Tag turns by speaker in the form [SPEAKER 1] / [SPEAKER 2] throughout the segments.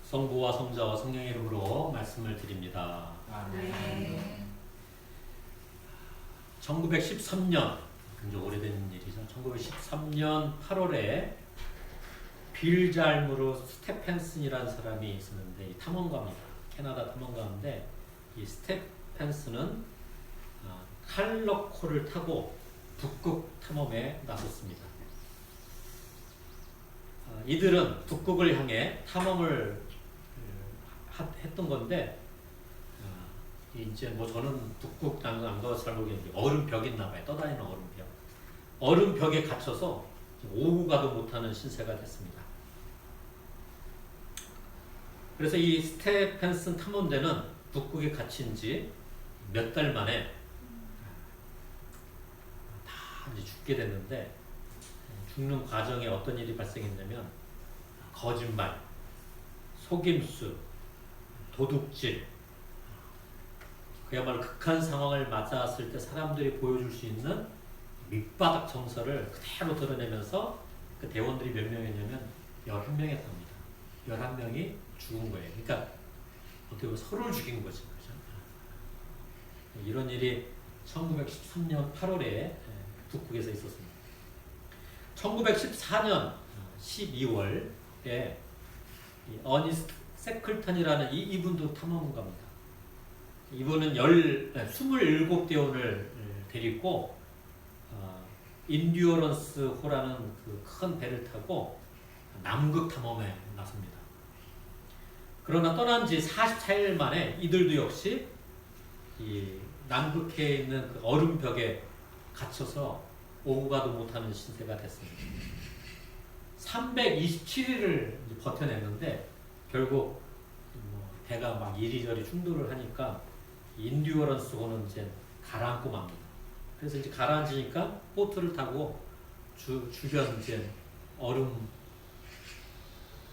[SPEAKER 1] 성부와 성자와 성령의 이름으로 말씀을 드립니다.
[SPEAKER 2] 네.
[SPEAKER 1] 1913년, 굉장히 오래된 일이죠. 1913년 8월에 빌잘무르 스테펜슨이라는 사람이 있었는데, 이 탐험가입니다. 캐나다 탐험가인데, 이 스테펜슨은 칼러코를 타고 북극 탐험에 나섰습니다. 이들은 북극을 향해 탐험을 했던 건데, 이제 뭐 저는 북극 안 가서 잘 모르겠는데 얼음벽이 있나 봐요. 떠다니는 얼음벽. 얼음벽에 갇혀서 오고 가도 못하는 신세가 됐습니다. 그래서 이 스테펜슨 탐험대는 북극에 갇힌 지 몇 달 만에 다 이제 죽게 됐는데, 죽는 과정에 어떤 일이 발생했냐면 거짓말, 속임수, 도둑질, 그야말로 극한 상황을 맞았을 때 사람들이 보여줄 수 있는 밑바닥 정서를 그대로 드러내면서 그 대원들이 몇 명이었냐면 11명이었답니다. 11명이 죽은 거예요. 그러니까 어떻게 보면 서로를 죽인 거죠. 그죠? 이런 일이 1913년 8월에 북극에서 있었습니다. 1914년 12월에 어니스트 세클턴이라는 이분도 탐험가입니다. 이분은 27대원을 데리고 인듀어런스호라는 그 큰 배를 타고 남극 탐험에 나섭니다. 그러나 떠난 지 44일 만에 이들도 역시 이 남극해에 있는 그 얼음벽에 갇혀서 오고 가도 못하는 신세가 됐습니다. 327일을 버텨냈는데 결국 배가 막 이리저리 충돌을 하니까 인듀어런스호는 이제 가라앉고 맙니다. 그래서 이제 가라앉으니까 보트를 타고 주변 이제 얼음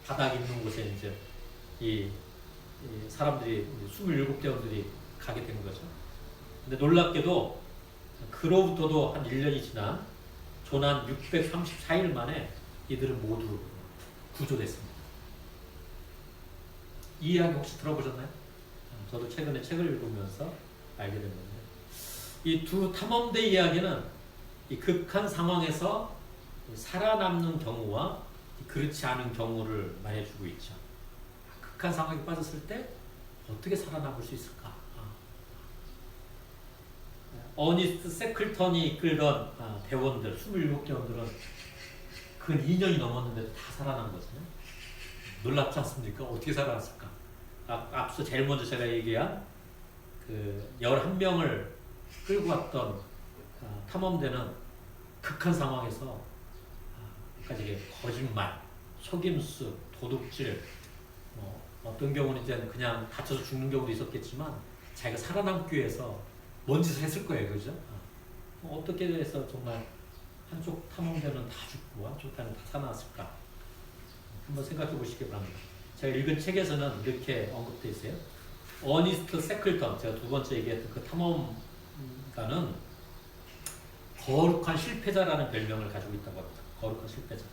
[SPEAKER 1] 바닥 있는 곳에 이제 이 사람들이 27대원들이 가게 된 거죠. 근데 놀랍게도 그로부터도 한 1년이 지난 조난 634일 만에 이들은 모두 구조됐습니다. 이 이야기 혹시 들어보셨나요? 저도 최근에 책을 읽으면서 알게 됐는데, 이 두 탐험대 이야기는 이 극한 상황에서 살아남는 경우와 그렇지 않은 경우를 말해주고 있죠. 극한 상황에 빠졌을 때 어떻게 살아남을 수 있을까? 어니스트 세클턴이 이끌던 대원들, 27대원들은 근 2년이 넘었는데도 다 살아난 거잖아요. 놀랍지 않습니까? 어떻게 살아났을까? 앞서 제일 먼저 제가 얘기한 그 11명을 끌고 왔던 탐험대는 극한 상황에서 이게 거짓말, 속임수, 도둑질, 어떤 경우는 이제 그냥 다쳐서 죽는 경우도 있었겠지만 자기가 살아남기 위해서 뭔 짓을 했을 거예요. 그죠? 어떻게 해서 정말 한쪽 탐험대는 다 죽고 한쪽 탐험대는 다 살아났을까? 한번 생각해 보시기 바랍니다. 제가 읽은 책에서는 이렇게 언급되어 있어요. 어니스트 세클턴, 제가 두 번째 얘기했던 그 탐험가는 거룩한 실패자라는 별명을 가지고 있다고 합니다. 거룩한 실패자.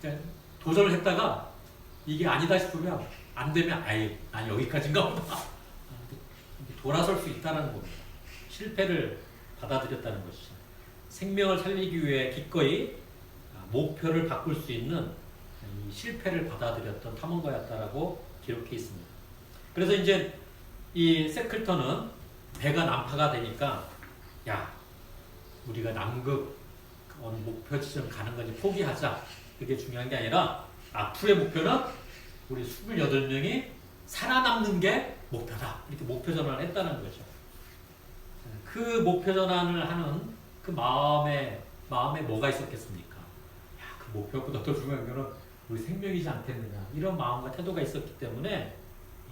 [SPEAKER 1] 그러니까 도전을 했다가 이게 아니다 싶으면 안 되면 아예 난 여기까지인가 보다. 돌아설 수 있다는 겁니다. 실패를 받아들였다는 것이죠. 생명을 살리기 위해 기꺼이 목표를 바꿀 수 있는 이 실패를 받아들였던 탐험가였다라고 기록해 있습니다. 그래서 이제 이 세클턴은 배가 난파가 되니까 야, 우리가 남극 어느 목표 지점 가는 건지 포기하자. 그게 중요한 게 아니라 앞으로의 목표는 우리 28명이 살아남는 게 목표다. 이렇게 목표 전환을 했다는 거죠. 그 목표 전환을 하는 그 마음에 뭐가 있었겠습니까? 야, 그 목표보다 더 중요한 거는 우리 생명이지 않겠느냐. 이런 마음과 태도가 있었기 때문에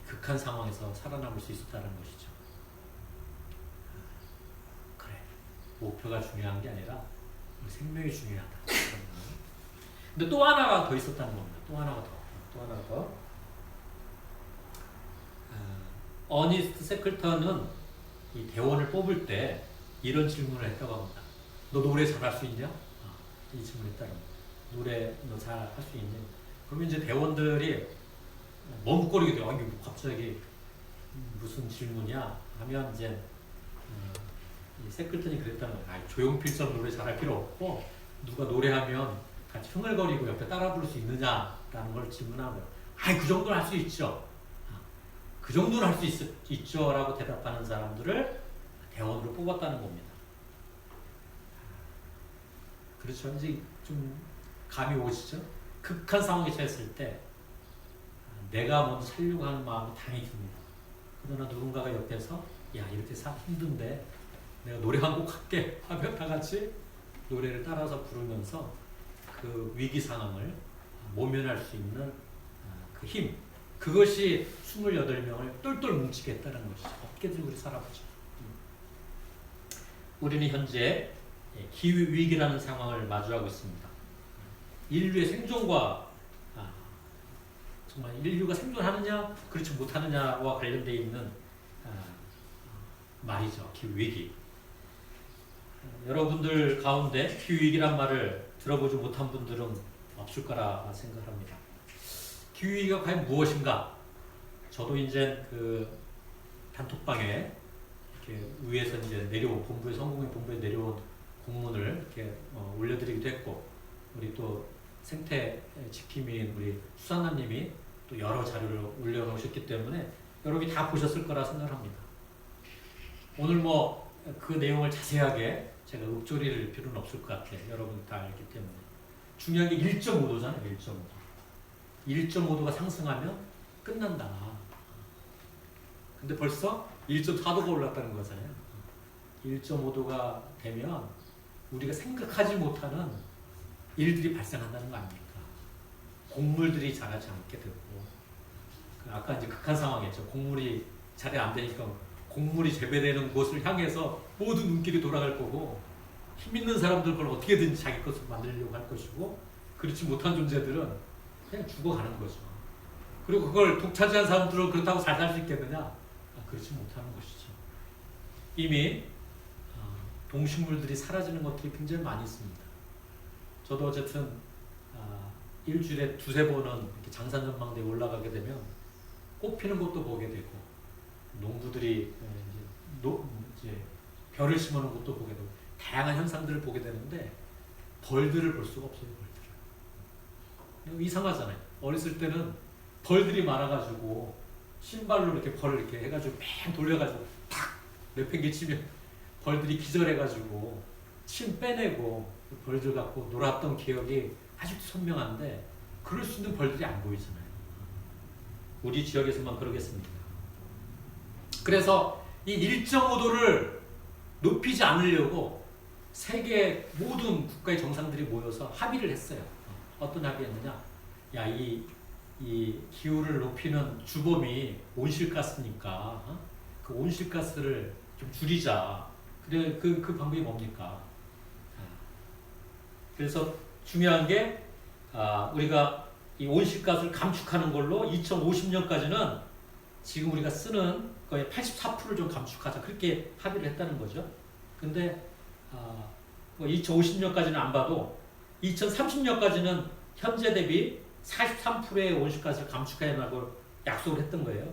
[SPEAKER 1] 극한 상황에서 살아남을 수 있었다는 것이죠. 그래, 목표가 중요한 게 아니라 우리 생명이 중요하다. 근데 또 하나가 더 있었다는 겁니다. 또 하나가 더. 어니스트 세클턴은 이 대원을 뽑을 때 이런 질문을 했다고 합니다. 너 노래 잘할 수 있냐? 이 질문을 했다는 겁니다. 노래 너 잘 할 수 있냐? 그러면 이제 대원들이 머뭇거리게 돼요. 이게 뭐 갑자기 무슨 질문이야 하면 이제 이 세클턴이 그랬다는 거예요. 조용필처럼 노래 잘할 필요 없고 누가 노래하면 같이 흥얼거리고 옆에 따라 부를 수 있느냐라는 걸 질문하고요. 그 정도는 할 수 있죠. 그 정도는 할 수 있죠 라고 대답하는 사람들을 대원으로 뽑았다는 겁니다. 그렇죠. 이제 좀 감이 오시죠? 극한 상황에 처했을 때 내가 먼저 살려고 하는 마음이 당연히 듭니다. 그러나 누군가가 옆에서 야 이렇게 힘든데 내가 노래 한 곡 할게 하면 다 같이 노래를 따라서 부르면서 그 위기 상황을 모면할 수 있는 그 힘, 그것이 28명을 똘똘 뭉치게 했다는 것이죠. 어떻게든 우리 살아보죠. 우리는 현재 기후위기라는 상황을 마주하고 있습니다. 인류의 생존과 정말 인류가 생존하느냐 그렇지 못하느냐와 관련되어 있는 말이죠. 기후위기. 여러분들 가운데 기후위기란 말을 들어보지 못한 분들은 없을 거라 생각합니다. 기후위기가 과연 무엇인가? 저도 이제 그 단톡방에 이렇게 위에서 이제 내려온 성공회 본부에 내려온 공문을 이렇게 올려드리기도 했고, 우리 또 생태 지킴이인 우리 수산나님이 또 여러 자료를 올려놓으셨기 때문에 여러분이 다 보셨을 거라 생각합니다. 오늘 뭐 그 내용을 자세하게 제가 읊조릴 필요는 없을 것 같아요. 여러분 다 알기 때문에. 중요한 게 1.5도잖아요. 1.5도. 1.5도가 상승하면 끝난다. 근데 벌써 1.4도가 올랐다는 거잖아요. 1.5도가 되면 우리가 생각하지 못하는 일들이 발생한다는 거 아닙니까? 곡물들이 자라지 않게 되고, 아까 이제 극한 상황이었죠. 곡물이 잘 안 되니까 곡물이 재배되는 곳을 향해서 모든 눈길이 돌아갈 거고, 힘 있는 사람들 그걸 어떻게든지 자기 것으로 만들려고 할 것이고, 그렇지 못한 존재들은 그냥 죽어가는 거죠. 그리고 그걸 독차지한 사람들은 그렇다고 잘 살 수 있겠느냐? 그렇지 못하는 것이죠. 이미 동식물들이 사라지는 것들이 굉장히 많이 있습니다. 저도 어쨌든 일주일에 두세 번은 이렇게 장산전망대에 올라가게 되면 꽃 피는 것도 보게 되고, 농부들이 이제 벼를 심어놓은 것도 보게 되고, 다양한 현상들을 보게 되는데 벌들을 볼 수가 없어요. 벌들을. 이상하잖아요. 어렸을 때는 벌들이 많아가지고 신발로 이렇게 벌을 이렇게 해가지고 뺑 돌려가지고 탁 내팽개치면 벌들이 기절해가지고 침 빼내고 벌들 갖고 놀았던 기억이 아직도 선명한데, 그럴 수 있는 벌들이 안 보이잖아요. 우리 지역에서만 그러겠습니다. 그래서 이 1.5도를 높이지 않으려고 세계 모든 국가의 정상들이 모여서 합의를 했어요. 어떤 합의였느냐? 야, 이 기후를 높이는 주범이 온실가스니까 그 온실가스를 좀 줄이자. 그래, 그 방법이 뭡니까? 그래서 중요한 게 우리가 이 온실가스를 감축하는 걸로 2050년까지는 지금 우리가 쓰는 거의 84%를 좀 감축하자, 그렇게 합의를 했다는 거죠. 근데 2050년까지는 안 봐도 2030년까지는 현재 대비 43%의 온실가스를 감축해야하고 약속을 했던 거예요.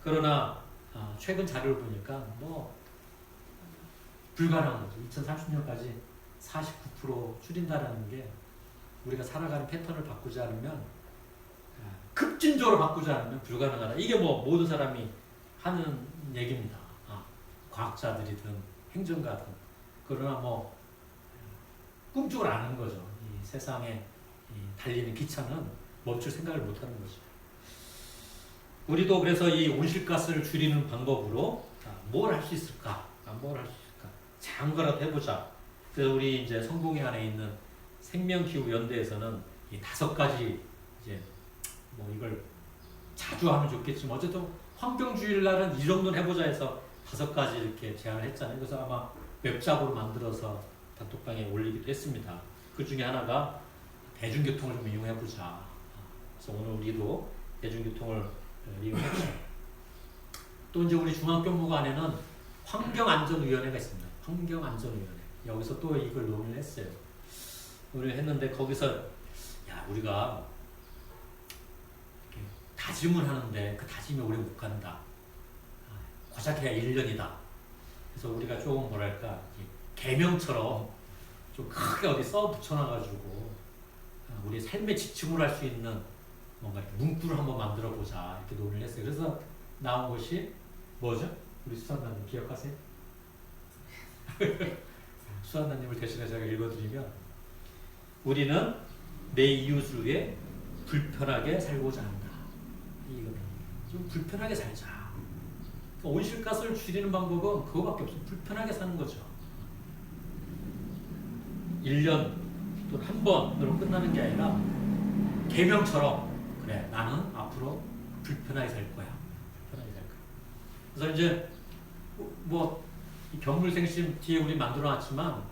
[SPEAKER 1] 그러나 최근 자료를 보니까 뭐 불가능한 거죠. 2030년까지 49% 줄인다라는 게, 우리가 살아가는 패턴을 바꾸지 않으면, 급진적으로 바꾸지 않으면 불가능하다. 이게 뭐 모든 사람이 하는 얘기입니다. 과학자들이든 행정가든. 그러나 뭐 꿈쩍을 안 하는 거죠. 이 세상에 달리는 기차는 멈출 생각을 못 하는 거죠. 우리도 그래서 이 온실가스를 줄이는 방법으로 뭘 할 수 있을까? 뭘 할 수 있을까? 작은 거라도 해보자. 그래서 우리 이제 성공회 안에 있는 생명기후연대에서는 이 5가지 이제 뭐 이걸 자주 하면 좋겠지만 어쨌든 환경주의날은 이 정도는 해보자 해서 5가지 이렇게 제안을 했잖아요. 그래서 아마 웹잡으로 만들어서 단톡방에 올리기도 했습니다. 그 중에 하나가 대중교통을 좀 이용해보자. 그래서 오늘 우리도 대중교통을 이용했죠. 또 이제 우리 중앙교무과 안에는 환경안전위원회가 있습니다. 환경안전위원회. 여기서 또 이걸 논의를 했어요. 논의를 했는데 거기서 야, 우리가 다짐을 하는데 그 다짐이 오래 못 간다. 고작 해야 1년이다. 그래서 우리가 조금 뭐랄까 계명처럼 좀 크게 어디 써 붙여놔가지고 우리 삶의 지침을 할 수 있는 뭔가 문구를 한번 만들어 보자 이렇게 논의를 했어요. 그래서 나온 것이 뭐죠? 우리 수산다님 기억하세요? 수산다님을 대신해 제가 읽어드리면 우리는 내 이웃을 위해 불편하게 살고자 한다. 이거는 좀 불편하게 살자. 온실가스를 줄이는 방법은 그거밖에 없어요. 불편하게 사는 거죠. 1년 또는 한 번으로 끝나는 게 아니라 계명처럼 그래 나는 앞으로 불편하게 살 거야. 불편하게 살 거야. 그래서 이제 뭐 견물생심 뒤에 우리 만들어놨지만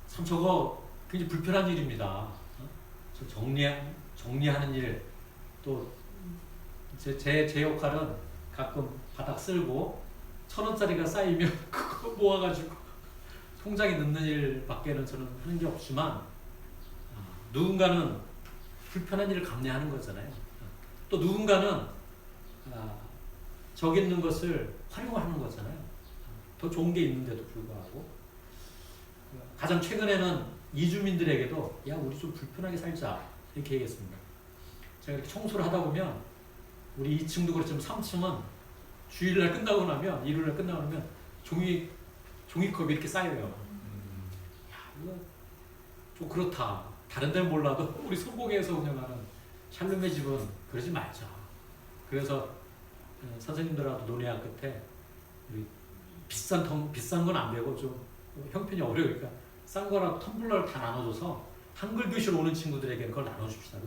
[SPEAKER 1] 참 저거 굉장히 불편한 일입니다. 저 정리하는 일 또 제 역할은 가끔 바닥 쓸고 1,000원짜리가 쌓이면 그거 모아가지고 통장에 넣는 일밖에는 저는 하는 게 없지만 누군가는 불편한 일을 감내하는 거잖아요. 또 누군가는 저기 있는 것을 활용하는 거잖아요. 더 좋은 게 있는데도 불구하고 가장 최근에는 이주민들에게도 야 우리 좀 불편하게 살자 이렇게 얘기했습니다. 제가 이렇게 청소를 하다 보면 우리 2층도 그렇지만 3층은 주일날 끝나고 나면 일요일날 끝나고 나면 종이컵이 이렇게 쌓여요. 야 이거 좀 그렇다. 다른 데는 몰라도 우리 소고개에서 운영하는 샬롬의 집은 그러지 말자. 그래서 선생님들하고 논의한 끝에 우리 비싼 건 안 되고 좀 형편이 어려우니까 싼 거라도 텀블러를 다 나눠줘서 한글 교실 오는 친구들에게 그걸 나눠줍시다.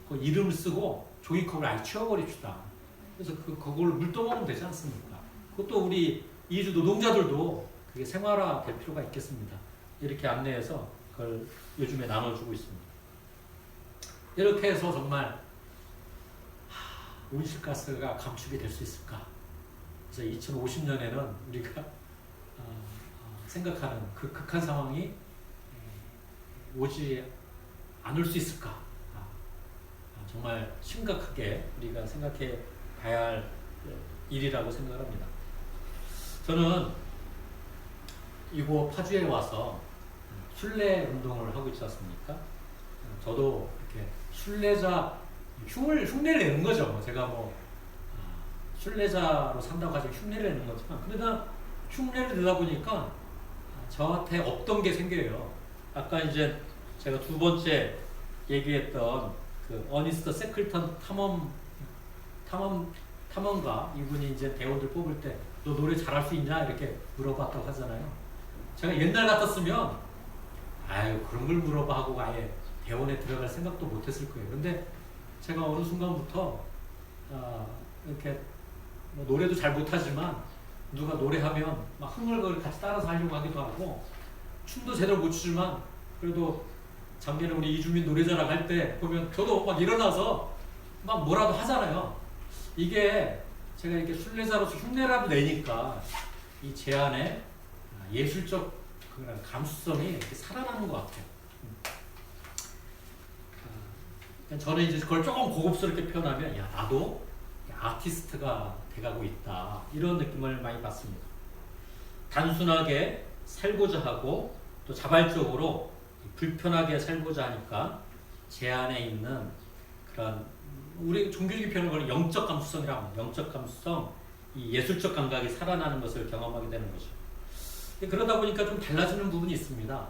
[SPEAKER 1] 그 이름을 쓰고 종이컵을 아예 치워버립시다. 그래서 그걸 물 떠먹으면 되지 않습니까? 그것도 우리 이주 노동자들도 그게 생활화 될 필요가 있겠습니다. 이렇게 안내해서 그걸 요즘에 나눠주고 있습니다. 이렇게 해서 정말 온실가스가 감축이 될 수 있을까? 그래서 2050년에는 우리가 생각하는 그 극한 상황이 오지 않을 수 있을까? 정말 심각하게 우리가 생각해 봐야 할 일이라고 생각합니다. 저는 이곳 파주에 와서 순례 운동을 하고 있지 않습니까? 저도 이렇게 순례자 흉내를 내는 거죠. 제가 뭐 순례자로 산다고 하지만 흉내를 내는 거지만 그러다 흉내를 내다 보니까 저한테 없던 게 생겨요. 아까 이제 제가 두 번째 얘기했던 그 어니스트 세클턴 탐험가 이분이 이제 대원들 뽑을 때 너 노래 잘할 수 있냐 이렇게 물어봤다고 하잖아요. 제가 옛날 같았으면 아유 그런 걸 물어봐 하고 아예 대원에 들어갈 생각도 못했을 거예요. 근데 제가 어느 순간부터 이렇게 뭐 노래도 잘 못하지만 누가 노래하면 막 흥얼거리 같이 따라서 하려고 하기도 하고 춤도 제대로 못 추지만 그래도 작년에 우리 이주민 노래자랑 할 때 보면 저도 막 일어나서 막 뭐라도 하잖아요. 이게 제가 이렇게 순례자로서 흉내라도 내니까 이 제 안에 예술적 감수성이 이렇게 살아나는 것 같아요. 저는 이제 그걸 조금 고급스럽게 표현하면 야 나도 아티스트가 돼가고 있다 이런 느낌을 많이 받습니다. 단순하게 살고자 하고 또 자발적으로 불편하게 살고자 하니까 제 안에 있는 그런 우리 종교적인 표현을 거는 영적 감수성이라고 합니다. 영적 감수성, 이 예술적 감각이 살아나는 것을 경험하게 되는 거죠. 그러다 보니까 좀 달라지는 부분이 있습니다.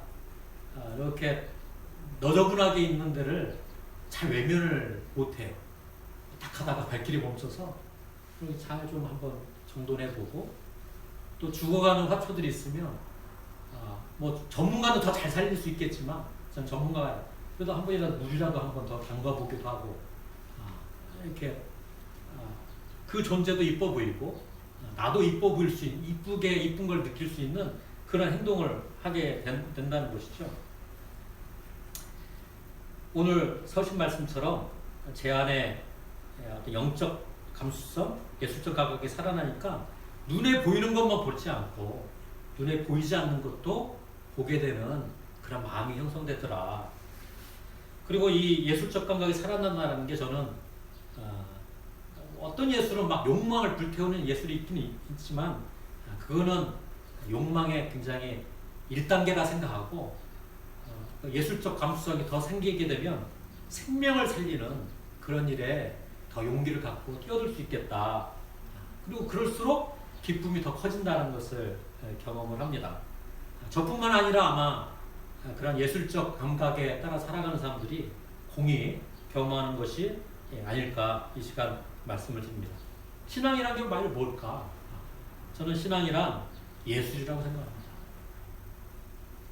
[SPEAKER 1] 이렇게 너저분하게 있는 데를 잘 외면을 못해요. 딱 하다가 발길이 멈춰서 잘 좀 한번 정돈해보고 또 죽어가는 화초들이 있으면 뭐 전문가는 더 잘 살릴 수 있겠지만 전 전문가가 그래도 한 번이라도 물이라도 한 번 더 담가보기도 하고 이렇게 그 존재도 이뻐 보이고 나도 이뻐 보일 수 있는 이쁜 걸 느낄 수 있는 그런 행동을 하게 된다는 것이죠. 오늘 서신 말씀처럼 제 안에 어떤 영적 감수성, 예술적 감각이 살아나니까 눈에 보이는 것만 보지 않고 눈에 보이지 않는 것도 보게 되는 그런 마음이 형성되더라. 그리고 이 예술적 감각이 살아난다는 게 저는 어떤 예술은 막 욕망을 불태우는 예술이 있긴 있지만 그거는 욕망의 굉장히 1단계라 생각하고 예술적 감수성이 더 생기게 되면 생명을 살리는 그런 일에 더 용기를 갖고 뛰어들 수 있겠다. 그리고 그럴수록 기쁨이 더 커진다는 것을 경험을 합니다. 저뿐만 아니라 아마 그런 예술적 감각에 따라 살아가는 사람들이 공히 경험하는 것이 아닐까 이 시간 말씀을 드립니다. 신앙이란 게 말 뭘까? 저는 신앙이란 예술이라고 생각합니다.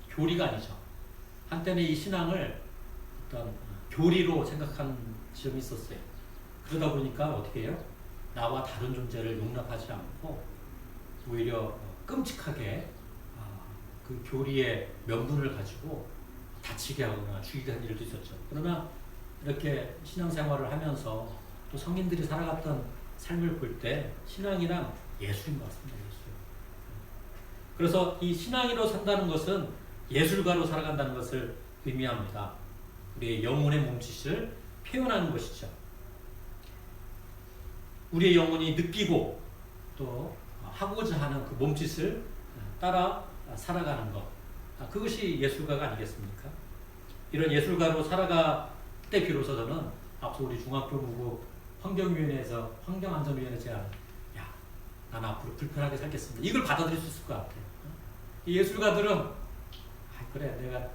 [SPEAKER 1] 교리가 아니죠. 한때는 이 신앙을 어떤 교리로 생각한 지점이 있었어요. 그러다 보니까 어떻게 해요? 나와 다른 존재를 용납하지 않고 오히려 끔찍하게 그 교리의 명분을 가지고 다치게 하거나 죽이게 한 일도 있었죠. 그러나 이렇게 신앙생활을 하면서 또 성인들이 살아갔던 삶을 볼 때 신앙이란 예술인 것 같습니다. 예술. 그래서 이 신앙으로 산다는 것은 예술가로 살아간다는 것을 의미합니다. 우리의 영혼의 몸짓을 표현하는 것이죠. 우리의 영혼이 느끼고 또 하고자 하는 그 몸짓을 따라 살아가는 것. 그것이 예술가가 아니겠습니까? 이런 예술가로 살아갈 때 비로소 저는 앞서 우리 중앙교무부 환경위원회에서 환경안전위원회 제안, 야, 난 앞으로 불편하게 살겠습니다. 이걸 받아들일 수 있을 것 같아요. 이 예술가들은 그래 내가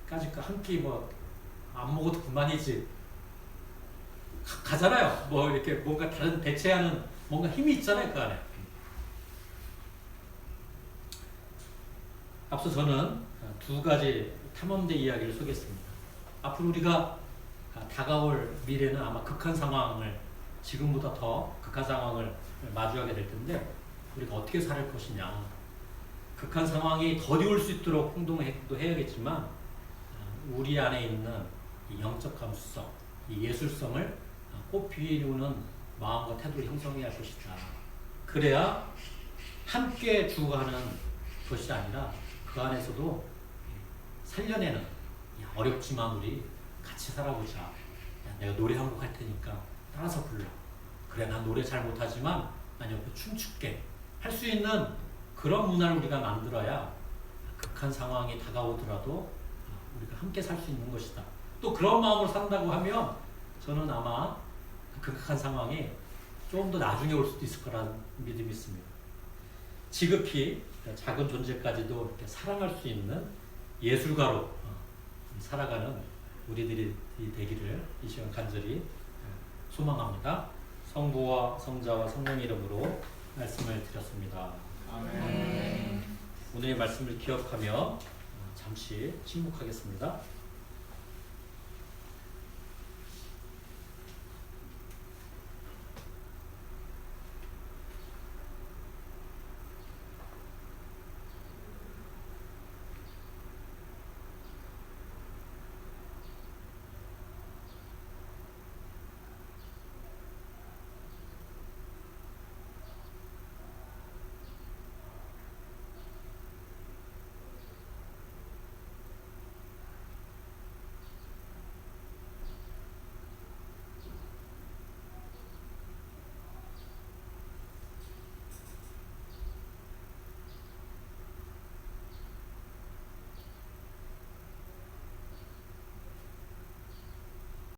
[SPEAKER 1] 까짓거 한 끼 뭐 안 먹어도 그만이지 가잖아요. 뭐 이렇게 뭔가 다른 대체하는 뭔가 힘이 있잖아요 그 안에. 앞서 저는 두 가지 탐험대 이야기를 소개했습니다. 앞으로 우리가 다가올 미래는 아마 극한 상황을 지금보다 더 극한 상황을 마주하게 될 텐데 우리가 어떻게 살 것이냐. 극한 상황이 더디올 수 있도록 행동도 해야겠지만 우리 안에 있는 이 영적 감수성, 이 예술성을 꽃피우는 마음과 태도를 형성해야 할 것이다. 그래야 함께 죽어가는 것이 아니라 그 안에서도 살려내는 어렵지만 우리 같이 살아보자. 야, 내가 노래 한 곡 할 테니까 따라서 불러. 그래 난 노래 잘 못하지만 난 옆에 춤출게. 할 수 있는 그런 문화를 우리가 만들어야 극한 상황이 다가오더라도 우리가 함께 살 수 있는 것이다. 또 그런 마음으로 산다고 하면 저는 아마 그 극한 상황이 좀 더 나중에 올 수도 있을 거라는 믿음이 있습니다. 지극히 작은 존재까지도 이렇게 사랑할 수 있는 예술가로 살아가는 우리들이 되기를 이 시간 간절히 소망합니다. 성부와 성자와 성령의 이름으로 말씀을 드렸습니다.
[SPEAKER 2] 아멘.
[SPEAKER 1] 오늘의 말씀을 기억하며 잠시 침묵하겠습니다.